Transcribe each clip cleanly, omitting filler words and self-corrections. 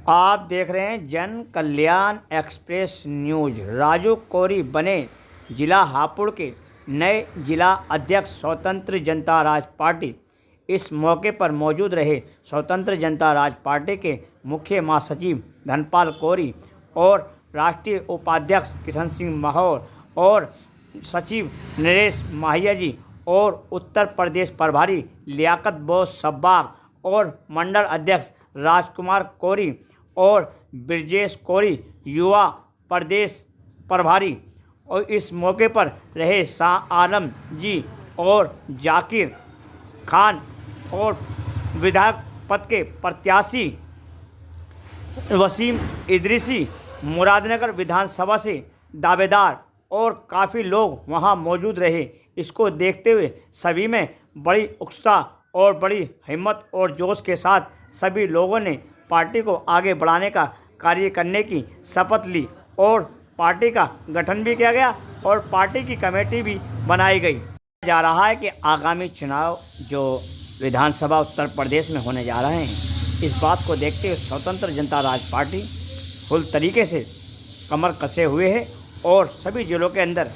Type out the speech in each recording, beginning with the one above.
आप देख रहे हैं जन कल्याण एक्सप्रेस न्यूज। राजू कोरी बने जिला हापुड़ के नए जिला अध्यक्ष स्वतंत्र जनता राज पार्टी। इस मौके पर मौजूद रहे स्वतंत्र जनता राज पार्टी के मुख्य महासचिव धनपाल कोरी और राष्ट्रीय उपाध्यक्ष किशन सिंह माहौर और सचिव नरेश माहिया जी और उत्तर प्रदेश प्रभारी लियाकत बोस सब्बाग और मंडल अध्यक्ष राजकुमार कोरी और ब्रजेश कोरी युवा प्रदेश प्रभारी। और इस मौके पर रहे शाह आलम जी और जाकिर खान और विधायक पद के प्रत्याशी वसीम इदरीसी मुरादनगर विधानसभा से दावेदार और काफ़ी लोग वहां मौजूद रहे। इसको देखते हुए सभी में बड़ी उत्साह और बड़ी हिम्मत और जोश के साथ सभी लोगों ने पार्टी को आगे बढ़ाने का कार्य करने की शपथ ली और पार्टी का गठन भी किया गया और पार्टी की कमेटी भी बनाई गई। जा रहा है कि आगामी चुनाव जो विधानसभा उत्तर प्रदेश में होने जा रहे हैं, इस बात को देखते हुए स्वतंत्र जनता राज पार्टी फुल तरीके से कमर कसे हुए है और सभी जिलों के अंदर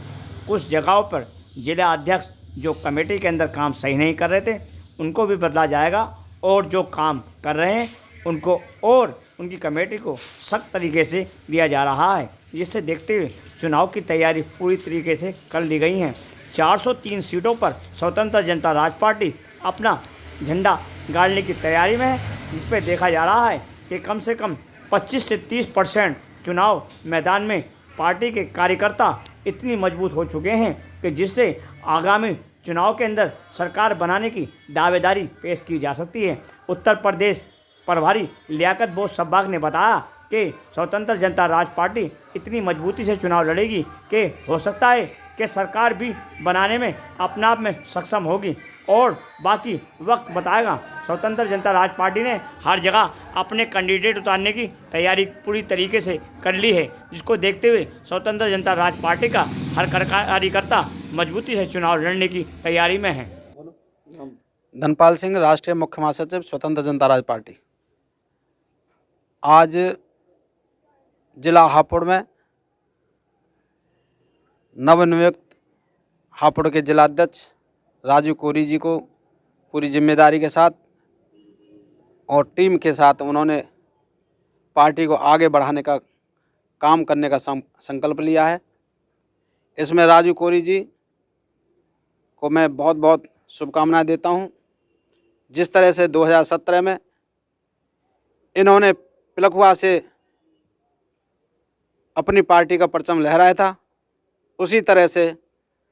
कुछ जगहों पर जिला अध्यक्ष जो कमेटी के अंदर काम सही नहीं कर रहे थे उनको भी बदला जाएगा और जो काम कर रहे हैं उनको और उनकी कमेटी को सख्त तरीके से दिया जा रहा है। जिससे देखते हुए चुनाव की तैयारी पूरी तरीके से कर ली गई है। 403 सीटों पर स्वतंत्र जनता राज पार्टी अपना झंडा गाड़ने की तैयारी में है, जिस पर देखा जा रहा है कि कम से कम 25 से 30% चुनाव मैदान में पार्टी के कार्यकर्ता इतनी मजबूत हो चुके हैं कि जिससे आगामी चुनाव के अंदर सरकार बनाने की दावेदारी पेश की जा सकती है। उत्तर प्रदेश प्रभारी लियाकत बोस सब्बाग ने बताया कि स्वतंत्र जनता राज पार्टी इतनी मजबूती से चुनाव लड़ेगी कि हो सकता है कि सरकार भी बनाने में अपने आप में सक्षम होगी और बाकी वक्त बताएगा। स्वतंत्र जनता राज पार्टी ने हर जगह अपने कैंडिडेट उतारने की तैयारी पूरी तरीके से कर ली है, जिसको देखते हुए स्वतंत्र जनता राज पार्टी का हर कार्यकर्ता मजबूती से चुनाव लड़ने की तैयारी में है। धनपाल सिंह, राष्ट्रीय मुख्य महासचिव, स्वतंत्र जनता राज पार्टी। आज जिला हापुड़ में नवनियुक्त हापुड़ के जिलाध्यक्ष राजू कोरी जी को पूरी जिम्मेदारी के साथ और टीम के साथ उन्होंने पार्टी को आगे बढ़ाने का काम करने का संकल्प लिया है। इसमें राजू कोरी जी को मैं बहुत बहुत शुभकामनाएं देता हूं। जिस तरह से 2017 में इन्होंने पिलखुआ से अपनी पार्टी का परचम लहराया था, उसी तरह से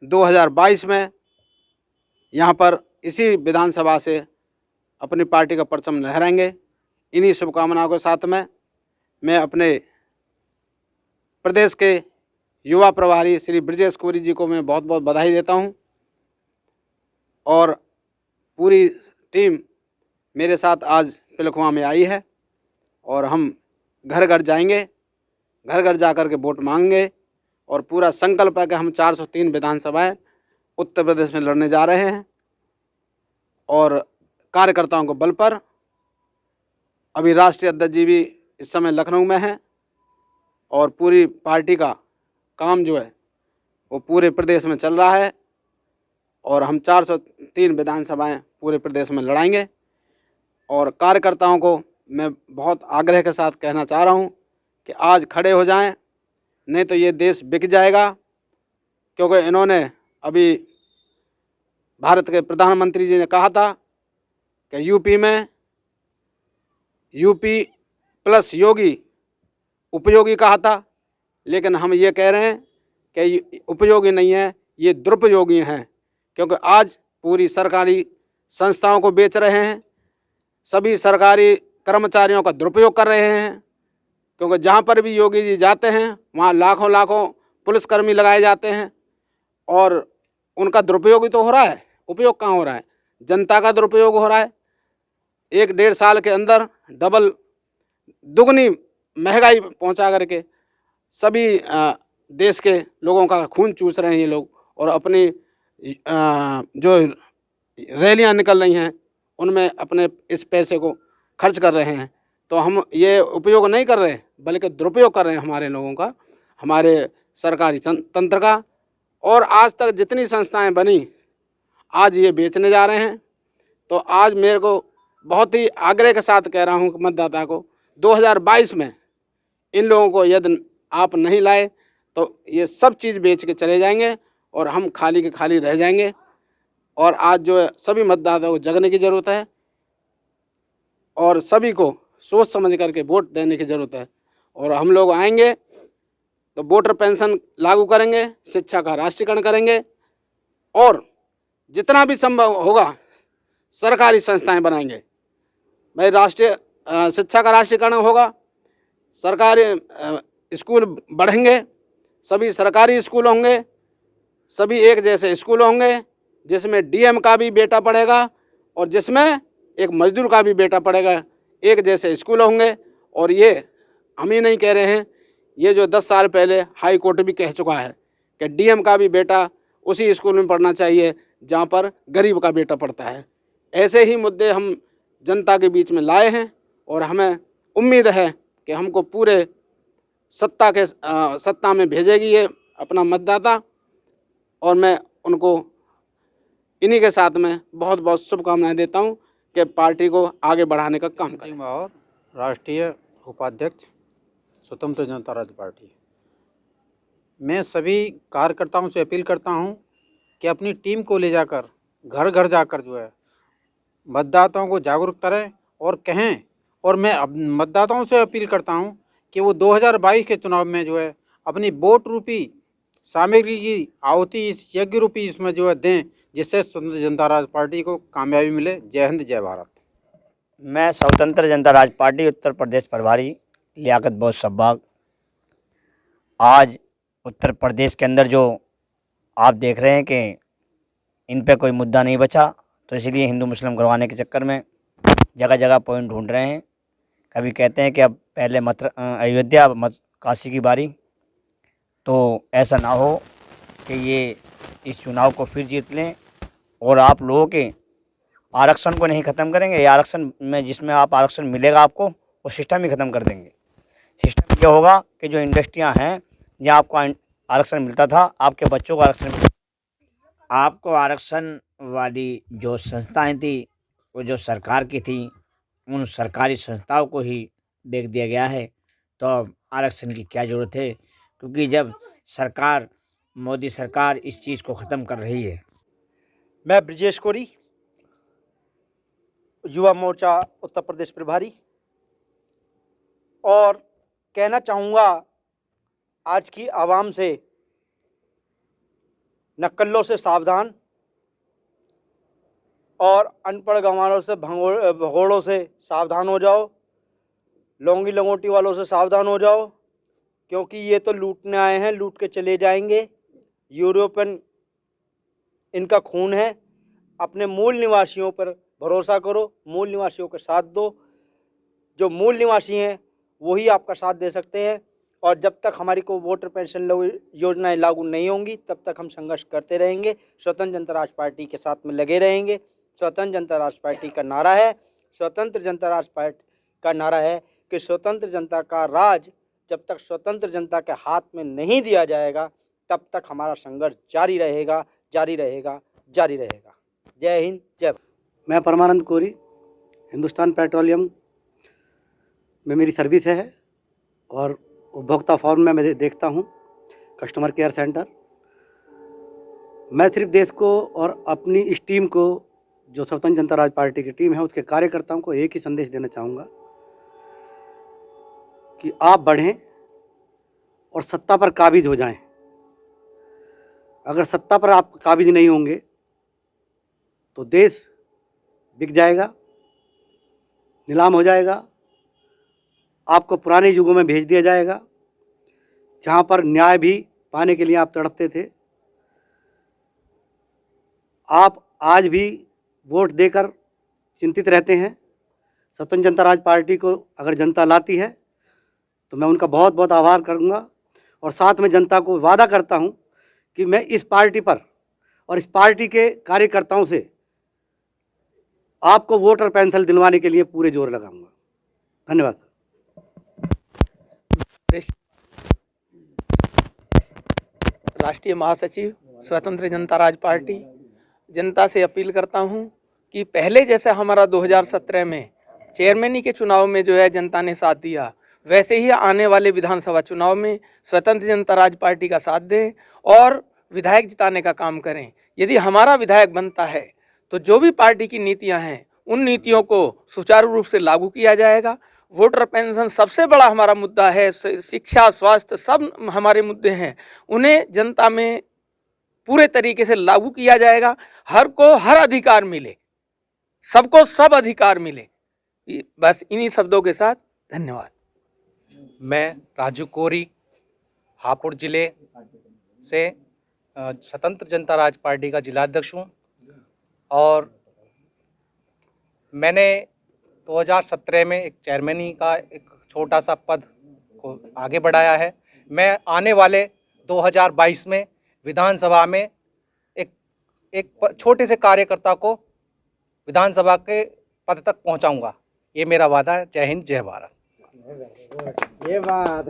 2022 में यहाँ पर इसी विधानसभा से अपनी पार्टी का परचम लहराएंगे। इन्हीं शुभकामनाओं के साथ में मैं अपने प्रदेश के युवा प्रभारी श्री ब्रजेश कोरी जी को मैं बहुत बहुत बधाई देता हूँ और पूरी टीम मेरे साथ आज पिलखुआ में आई है और हम घर घर जाएंगे, घर घर जाकर के वोट मांगेंगे और पूरा संकल्प है कि हम 403 विधानसभाएं उत्तर प्रदेश में लड़ने जा रहे हैं। और कार्यकर्ताओं को बल पर अभी राष्ट्रीय अध्यक्ष जी भी इस समय लखनऊ में हैं और पूरी पार्टी का काम जो है वो पूरे प्रदेश में चल रहा है और हम 403 विधानसभाएं पूरे प्रदेश में लड़ाएंगे। और कार्यकर्ताओं को मैं बहुत आग्रह के साथ कहना चाह रहा हूं कि आज खड़े हो जाएं, नहीं तो ये देश बिक जाएगा। क्योंकि इन्होंने अभी भारत के प्रधानमंत्री जी ने कहा था कि यूपी प्लस योगी उपयोगी कहा था, लेकिन हम ये कह रहे हैं कि उपयोगी नहीं है, ये दुरुपयोगी हैं। क्योंकि आज पूरी सरकारी संस्थाओं को बेच रहे हैं, सभी सरकारी कर्मचारियों का दुरुपयोग कर रहे हैं। क्योंकि जहाँ पर भी योगी जी जाते हैं वहाँ लाखों लाखों पुलिसकर्मी लगाए जाते हैं और उनका दुरुपयोग ही तो हो रहा है, उपयोग कहाँ हो रहा है? जनता का दुरुपयोग हो रहा है। 1-1.5 साल के अंदर डबल दुगनी महंगाई पहुँचा करके सभी देश के लोगों का खून चूस रहे हैं ये लोग और अपनी जो रैलियां निकल रही हैं उनमें अपने इस पैसे को खर्च कर रहे हैं। तो हम ये उपयोग नहीं कर रहे बल्कि दुरुपयोग कर रहे हैं हमारे लोगों का, हमारे सरकारी तंत्र का। और आज तक जितनी संस्थाएं बनी आज ये बेचने जा रहे हैं। तो आज मेरे को बहुत ही आग्रह के साथ कह रहा हूँ कि मतदाता को 2022 में इन लोगों को यदि आप नहीं लाए तो ये सब चीज़ बेच के चले जाएंगे और हम खाली के खाली रह जाएंगे। और आज जो है सभी मतदाताओं को जगने की ज़रूरत है और सभी को सोच समझ करके वोट देने की ज़रूरत है। और हम लोग आएंगे तो वोटर पेंशन लागू करेंगे, शिक्षा का राष्ट्रीयकरण करेंगे और जितना भी संभव होगा सरकारी संस्थाएं बनाएंगे। भाई राष्ट्रीय शिक्षा का राष्ट्रीयकरण होगा, सरकारी स्कूल बढ़ेंगे, सभी सरकारी स्कूल होंगे, सभी एक जैसे स्कूल होंगे जिसमें डीएम का भी बेटा पढ़ेगा और जिसमें एक मजदूर का भी बेटा पढ़ेगा, एक जैसे स्कूल होंगे। और ये हम ही नहीं कह रहे हैं, ये जो 10 साल पहले हाई कोर्ट भी कह चुका है कि डीएम का भी बेटा उसी स्कूल में पढ़ना चाहिए जहाँ पर गरीब का बेटा पढ़ता है। ऐसे ही मुद्दे हम जनता के बीच में लाए हैं और हमें उम्मीद है कि हमको पूरे सत्ता में भेजेगी ये अपना मतदाता। और मैं उनको इन्हीं के साथ में बहुत बहुत शुभकामनाएं देता हूं कि पार्टी को आगे बढ़ाने का काम करें। और राष्ट्रीय उपाध्यक्ष स्वतंत्र जनता राज्य पार्टी, मैं सभी कार्यकर्ताओं से अपील करता हूं कि अपनी टीम को ले जाकर घर घर जाकर जो है मतदाताओं को जागरूक करें और कहें। और मैं मतदाताओं से अपील करता हूं कि वो 2022 के चुनाव में जो है अपनी वोट रूपी सामग्री की आहुति इस यज्ञ रूपी इसमें जो है दें, जिससे स्वतंत्र जनता राज्य पार्टी को कामयाबी मिले। जय हिंद, जय भारत। मैं स्वतंत्र जनता राज्य पार्टी उत्तर प्रदेश प्रभारी लियाकत बहुत सब्बाग आज उत्तर प्रदेश के अंदर जो आप देख रहे हैं कि इन पे कोई मुद्दा नहीं बचा, तो इसलिए हिंदू मुस्लिम करवाने के चक्कर में जगह जगह पॉइंट ढूंढ रहे हैं। कभी कहते हैं कि अब पहले अयोध्या काशी की बारी, तो ऐसा ना हो कि ये इस चुनाव को फिर जीत लें और आप लोगों के आरक्षण को नहीं ख़त्म करेंगे। ये आरक्षण में जिसमें आप आरक्षण मिलेगा आपको, वो सिस्टम ही ख़त्म कर देंगे। सिस्टम ये होगा कि जो इंडस्ट्रियां हैं जहाँ आपको आरक्षण मिलता था, आपके बच्चों को आरक्षण आपको आरक्षण वाली जो संस्थाएं थी वो जो सरकार की थी, उन सरकारी संस्थाओं को ही देख दिया गया है। तो अब आरक्षण की क्या ज़रूरत है, क्योंकि जब सरकार मोदी सरकार इस चीज़ को ख़त्म कर रही है। मैं ब्रिजेश कोरी, युवा मोर्चा उत्तर प्रदेश प्रभारी, और कहना चाहूँगा आज की आवाम से नक्कलों से सावधान और अनपढ़ गंवारों से भगोड़ों से सावधान हो जाओ, लौंगी लंगोटी वालों से सावधान हो जाओ, क्योंकि ये तो लूटने आए हैं, लूट के चले जाएंगे। यूरोपियन इनका खून है। अपने मूल निवासियों पर भरोसा करो, मूल निवासियों का साथ दो। जो मूल निवासी हैं वही आपका साथ दे सकते हैं। और जब तक हमारी को वोटर पेंशन योजनाएं लागू नहीं होंगी तब तक हम संघर्ष करते रहेंगे, स्वतंत्र जनता राष्ट्र पार्टी के साथ में लगे रहेंगे। स्वतंत्र जनता राष्ट्र पार्टी का नारा है, स्वतंत्र जनता राष्ट्र पार्टी का नारा है कि स्वतंत्र जनता का राज जब तक स्वतंत्र जनता के हाथ में नहीं दिया जाएगा तब तक हमारा संघर्ष जारी रहेगा, जारी रहेगा, जारी रहेगा। जय हिंद, जय भारत। मैं परमानंद कोरी, हिंदुस्तान पेट्रोलियम में मेरी सर्विस है और उपभोक्ता फॉर्म में मैं देखता हूँ, कस्टमर केयर सेंटर। मैं सिर्फ देश को और अपनी इस टीम को, जो स्वतंत्र जनता राज्य पार्टी की टीम है, उसके कार्यकर्ताओं को एक ही संदेश देना चाहूँगा कि आप बढ़ें और सत्ता पर काबिज हो जाएं। अगर सत्ता पर आप काबिज नहीं होंगे तो देश बिक जाएगा, नीलाम हो जाएगा, आपको पुराने युगों में भेज दिया जाएगा जहाँ पर न्याय भी पाने के लिए आप तड़पते थे। आप आज भी वोट देकर चिंतित रहते हैं। स्वतंत्र जनता राज्य पार्टी को अगर जनता लाती है तो मैं उनका बहुत बहुत आभार करूंगा और साथ में जनता को वादा करता हूं कि मैं इस पार्टी पर और इस पार्टी के कार्यकर्ताओं से आपको वोटर पेंशन दिलवाने के लिए पूरे जोर लगाऊंगा। धन्यवाद। राष्ट्रीय महासचिव स्वतंत्र जनता राज पार्टी जनता से अपील करता हूं कि पहले जैसे हमारा 2017 में चेयरमैनी के चुनाव में जो है जनता ने साथ दिया, वैसे ही आने वाले विधानसभा चुनाव में स्वतंत्र जनता राज पार्टी का साथ दें और विधायक जिताने का काम करें। यदि हमारा विधायक बनता है तो जो भी पार्टी की नीतियां हैं उन नीतियों को सुचारू रूप से लागू किया जाएगा। वोटर पेंशन सबसे बड़ा हमारा मुद्दा है, शिक्षा, स्वास्थ्य सब हमारे मुद्दे हैं, उन्हें जनता में पूरे तरीके से लागू किया जाएगा। हर को हर अधिकार मिले, सबको सब अधिकार मिले। बस इन्हीं शब्दों के साथ धन्यवाद। मैं राजू कोरी हापुड़ जिले से स्वतंत्र जनता राज पार्टी का जिलाध्यक्ष हूँ और मैंने 2017 में एक चेयरमैनी का एक छोटा सा पद को आगे बढ़ाया है। मैं आने वाले 2022 में विधानसभा में एक छोटे से कार्यकर्ता को विधानसभा के पद तक पहुंचाऊंगा। ये मेरा वादा है। जय हिंद, जय भारत। ये बात